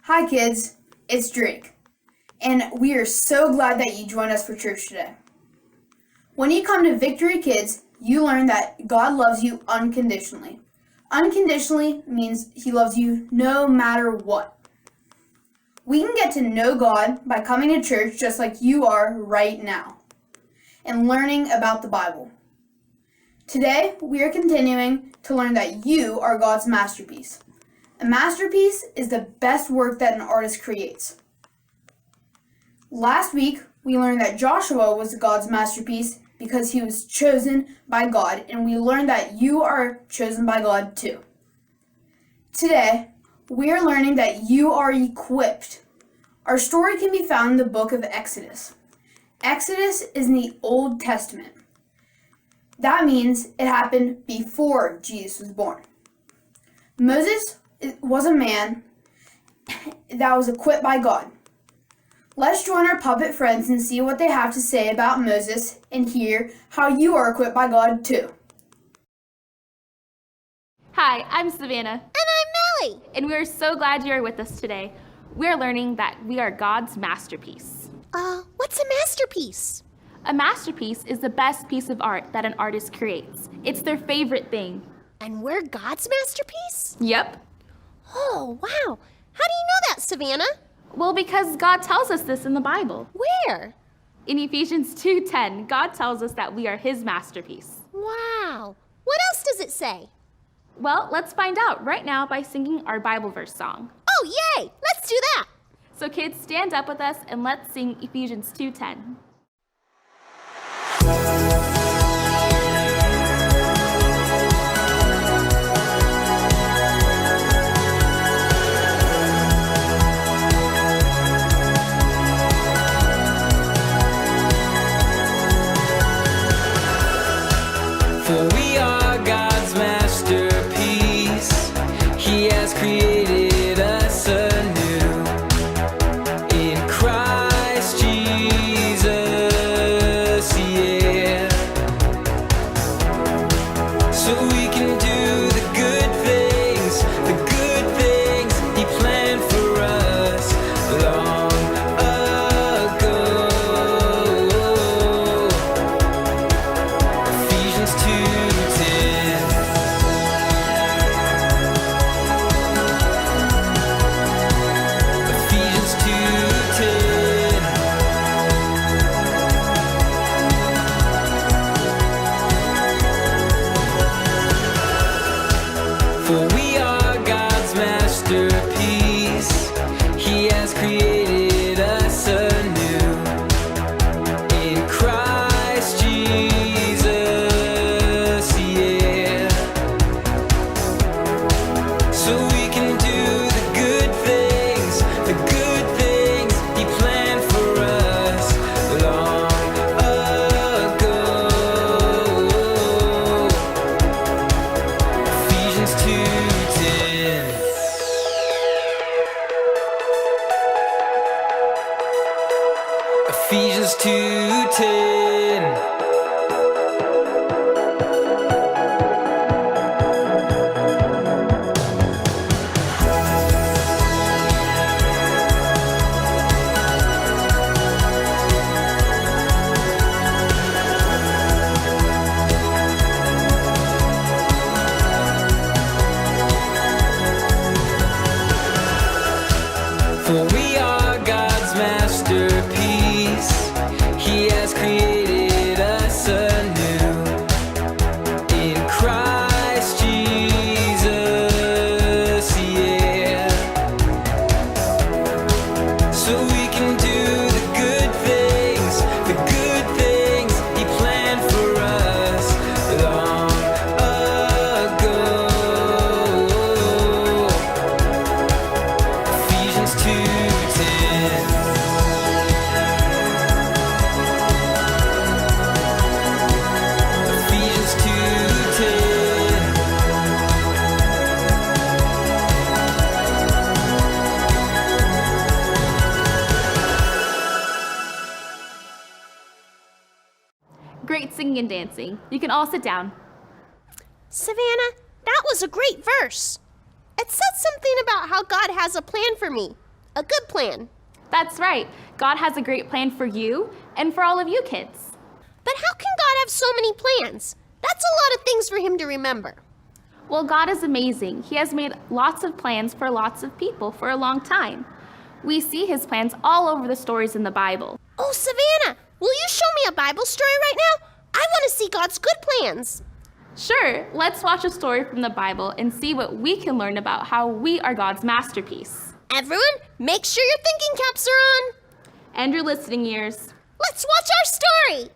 Hi kids, it's Drake, and we are so glad that you joined us for church today. When you come to Victory Kids, you learn that God loves you unconditionally. Unconditionally means He loves you no matter what. We can get to know God by coming to church just like you are right now and learning about the Bible. Today, we are continuing to learn that you are God's masterpiece. A masterpiece is the best work that an artist creates. Last week, we learned that Joshua was God's masterpiece because he was chosen by God, and we learned that you are chosen by God too. Today, we are learning that you are equipped. Our story can be found in the book of Exodus. Exodus is in the Old Testament. That means it happened before Jesus was born. Moses was a man that was equipped by God. Let's join our puppet friends and see what they have to say about Moses and hear how you are equipped by God too. Hi, I'm Savannah. And I'm Melly. And we're so glad you're with us today. We're learning that we are God's masterpiece. What's a masterpiece? A masterpiece is the best piece of art that an artist creates. It's their favorite thing. And we're God's masterpiece? Yep. Oh, wow. How do you know that, Savannah? Well, because God tells us this in the Bible. Where? In Ephesians 2:10, God tells us that we are His masterpiece. Wow. What else does it say? Well, let's find out right now by singing our Bible verse song. Oh, yay! Let's do that. So kids, stand up with us and let's sing Ephesians 2:10. For we are God's masterpiece. He has created us anew in Christ Jesus, yeah. So we can do the good things He planned for us long ago. Ephesians 2:10. Ephesians 2:10. For we are God's masterpiece. He has created us anew in Christ Jesus, yeah. So we can do the good things He planned for us long ago. Ephesians 2:10. Ephesians 2:10. For we are God's masterpiece. He has created us anew in Christ Jesus, yeah. So we can do the good things He planned for us long ago. Ephesians 2:10. Ephesians 2:10. Great singing and dancing. You can all sit down. Savannah, that was a great verse. It said something about how God has a plan for me. A good plan. That's right. God has a great plan for you and for all of you kids. But how can God have so many plans? That's a lot of things for him to remember. Well, God is amazing. He has made lots of plans for lots of people for a long time. We see his plans all over the stories in the Bible. Oh, Savannah, will you show me a Bible story right now? I want to see God's good plans. Sure, let's watch a story from the Bible and see what we can learn about how we are God's masterpiece. Everyone, make sure your thinking caps are on. And your listening ears. Let's watch our story.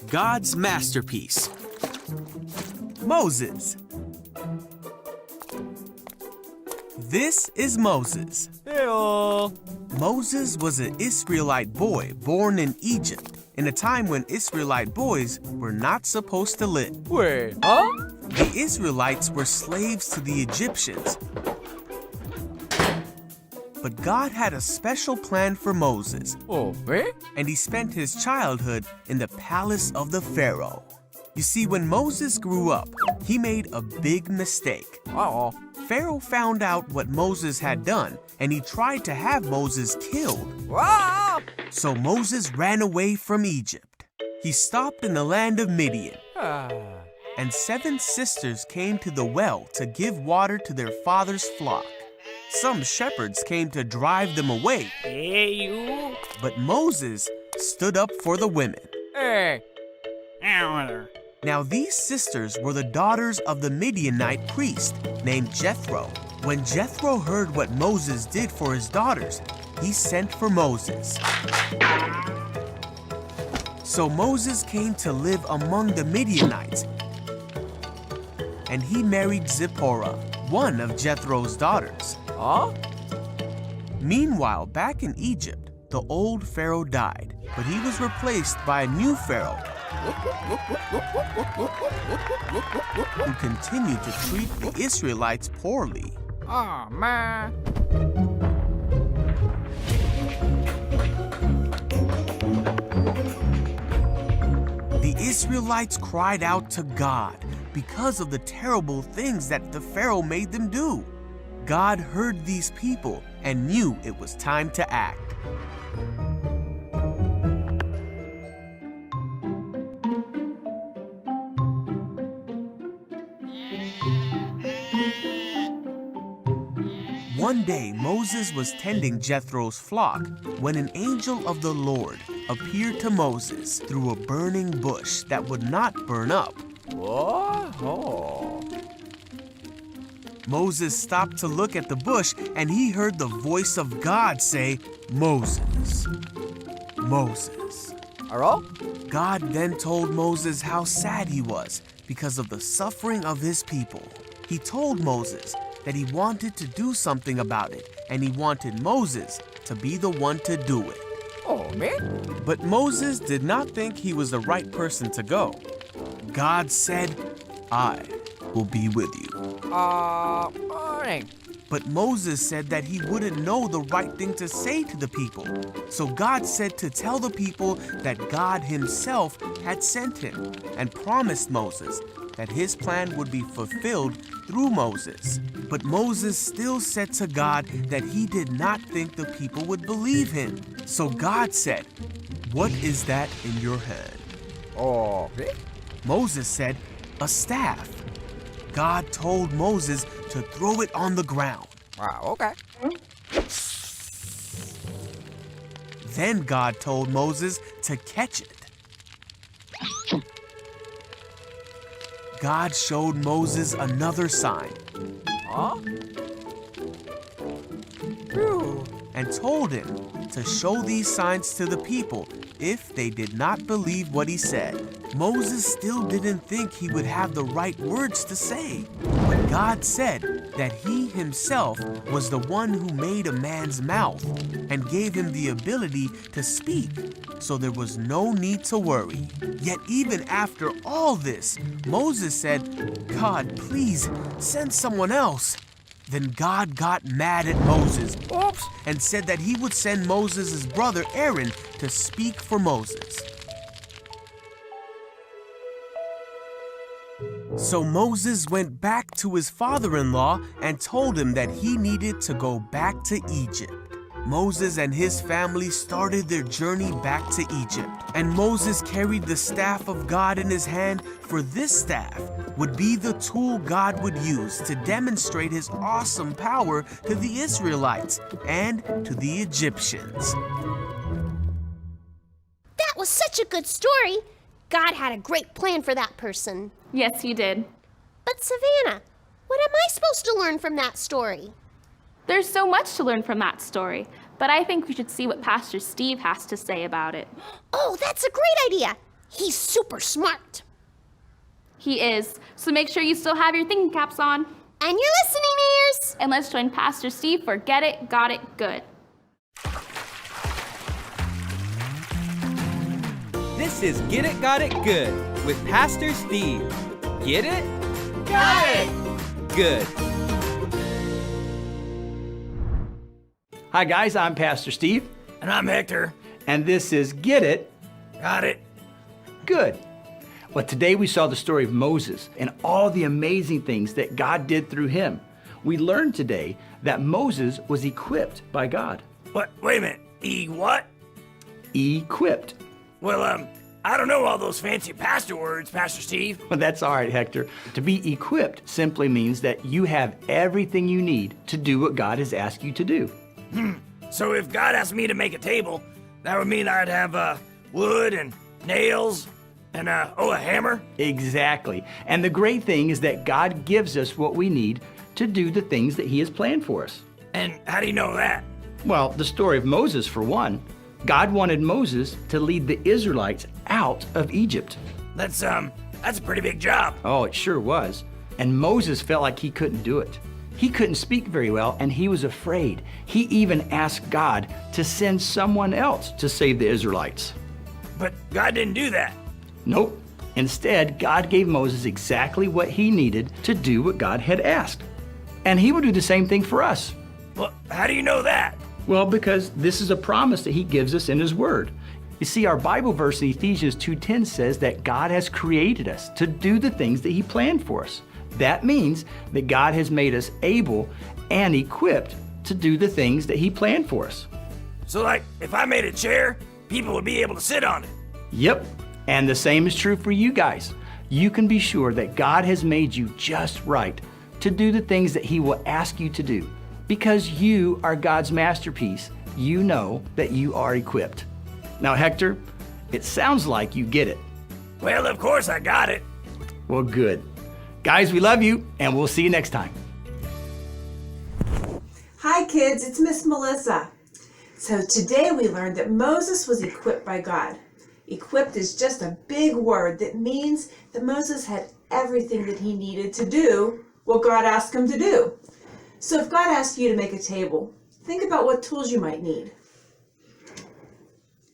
God's masterpiece. Moses. This is Moses. Heyo. Moses was an Israelite boy born in Egypt in a time when Israelite boys were not supposed to live. Wait, huh? The Israelites were slaves to the Egyptians. But God had a special plan for Moses, Oh, eh? and he spent his childhood in the palace of the Pharaoh. You see, when Moses grew up, he made a big mistake. Uh-oh. Pharaoh found out what Moses had done, and he tried to have Moses killed. Ah! So Moses ran away from Egypt. He stopped in the land of Midian, Ah. and 7 sisters came to the well to give water to their father's flock. Some shepherds came to drive them away, Hey, you. but Moses stood up for the women. Hey. Ow. Now these sisters were the daughters of the Midianite priest named Jethro. When Jethro heard what Moses did for his daughters, he sent for Moses. So Moses came to live among the Midianites, and he married Zipporah, one of Jethro's daughters. Huh? Meanwhile, back in Egypt, the old Pharaoh died, but he was replaced by a new Pharaoh who continued to treat the Israelites poorly. Oh, man. The Israelites cried out to God because of the terrible things that the Pharaoh made them do. God heard these people and knew it was time to act. One day, Moses was tending Jethro's flock when an angel of the Lord appeared to Moses through a burning bush that would not burn up. What? Oh. Moses stopped to look at the bush, and he heard the voice of God say, "Moses, Moses." Hello? God then told Moses how sad he was because of the suffering of his people. He told Moses that he wanted to do something about it, and he wanted Moses to be the one to do it. Oh, me? But Moses did not think he was the right person to go. God said, "I will be with you." Morning. But Moses said that he wouldn't know the right thing to say to the people. So God said to tell the people that God himself had sent him and promised Moses that his plan would be fulfilled through Moses. But Moses still said to God that he did not think the people would believe him. So God said, "What is that in your hand?" Oh, me? Moses said, "A staff." God told Moses to throw it on the ground. Wow, okay. Then God told Moses to catch it. God showed Moses another sign Huh? Phew. and told him to show these signs to the people if they did not believe what he said. Moses still didn't think he would have the right words to say, but God said that he himself was the one who made a man's mouth and gave him the ability to speak, so there was no need to worry. Yet even after all this, Moses said, "God, please send someone else." Then God got mad at Moses Oops. and said that he would send Moses' brother Aaron to speak for Moses. So Moses went back to his father-in-law and told him that he needed to go back to Egypt. Moses and his family started their journey back to Egypt, and Moses carried the staff of God in his hand, for this staff would be the tool God would use to demonstrate his awesome power to the Israelites and to the Egyptians. That was such a good story. God had a great plan for that person. Yes, you did. But Savannah, what am I supposed to learn from that story? There's so much to learn from that story, but I think we should see what Pastor Steve has to say about it. Oh, that's a great idea. He's super smart. He is, so make sure you still have your thinking caps on. And your listening ears. And let's join Pastor Steve for Get It, Got It, Good. This is Get It, Got It, Good with Pastor Steve. Get it? Got it! Good. Hi guys, I'm Pastor Steve. And I'm Hector. And this is Get It, Got it. Good. Well, today we saw the story of Moses and all the amazing things that God did through him. We learned today that Moses was equipped by God. What? Wait a minute. What? Equipped. Well, I don't know all those fancy pastor words, Pastor Steve. Well, that's all right, Hector. To be equipped simply means that you have everything you need to do what God has asked you to do. So if God asked me to make a table, that would mean I'd have wood and nails and a hammer? Exactly. And the great thing is that God gives us what we need to do the things that he has planned for us. And how do you know that? Well, the story of Moses, for one. God wanted Moses to lead the Israelites out of Egypt. That's a pretty big job. Oh, it sure was. And Moses felt like he couldn't do it. He couldn't speak very well, and he was afraid. He even asked God to send someone else to save the Israelites. But God didn't do that. Nope. Instead, God gave Moses exactly what he needed to do what God had asked. And he will do the same thing for us. Well, how do you know that? Well, because this is a promise that he gives us in his word. You see, our Bible verse in Ephesians 2:10 says that God has created us to do the things that he planned for us. That means that God has made us able and equipped to do the things that he planned for us. So, like, if I made a chair, people would be able to sit on it. Yep, and the same is true for you guys. You can be sure that God has made you just right to do the things that he will ask you to do. Because you are God's masterpiece, you know that you are equipped. Now, Hector, it sounds like you get it. Well, of course I got it. Well, good. Guys, we love you, and we'll see you next time. Hi kids, it's Miss Melissa. So today we learned that Moses was equipped by God. Equipped is just a big word that means that Moses had everything that he needed to do what God asked him to do. So if God asked you to make a table, think about what tools you might need.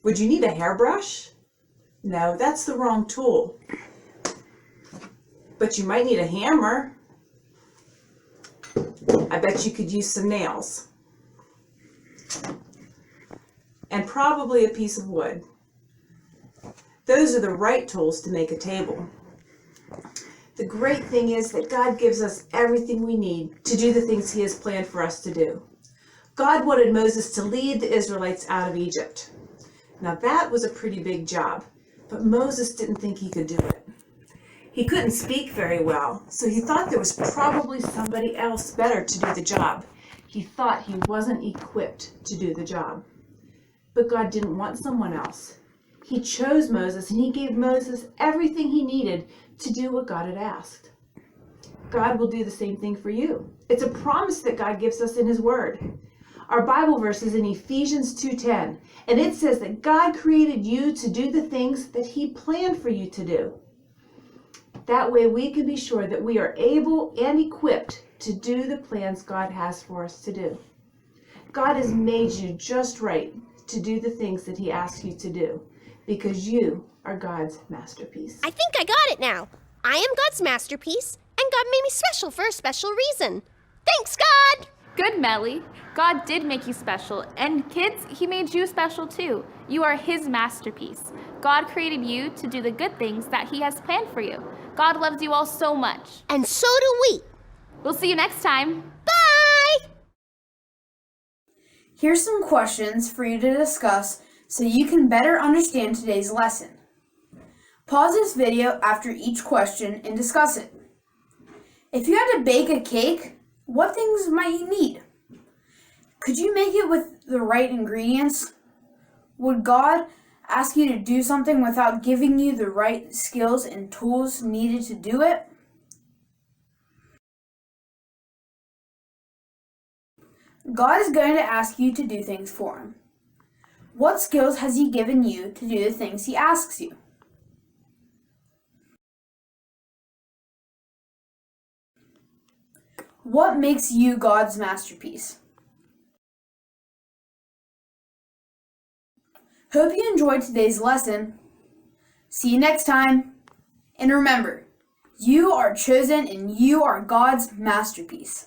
Would you need a hairbrush? No, that's the wrong tool. But you might need a hammer. I bet you could use some nails. And probably a piece of wood. Those are the right tools to make a table. The great thing is that God gives us everything we need to do the things he has planned for us to do. God wanted Moses to lead the Israelites out of Egypt. Now that was a pretty big job, but Moses didn't think he could do it. He couldn't speak very well, so he thought there was probably somebody else better to do the job. He thought he wasn't equipped to do the job. But God didn't want someone else. He chose Moses, and he gave Moses everything he needed to do what God had asked. God will do the same thing for you. It's a promise that God gives us in his word. Our Bible verse is in Ephesians 2:10, and it says that God created you to do the things that he planned for you to do. That way we can be sure that we are able and equipped to do the plans God has for us to do. God has made you just right to do the things that he asks you to do, because you are God's masterpiece. I think I got it now. I am God's masterpiece, and God made me special for a special reason. Thanks, God! Good, Melly. God did make you special. And kids, He made you special too. You are His masterpiece. God created you to do the good things that He has planned for you. God loves you all so much. And so do we. We'll see you next time. Bye! Here's some questions for you to discuss so you can better understand today's lesson. Pause this video after each question and discuss it. If you had to bake a cake, what things might you need? Could you make it with the right ingredients? Would God ask you to do something without giving you the right skills and tools needed to do it? God is going to ask you to do things for Him. What skills has He given you to do the things He asks you? What makes you God's masterpiece? Hope you enjoyed today's lesson. See you next time. And remember, you are chosen and you are God's masterpiece.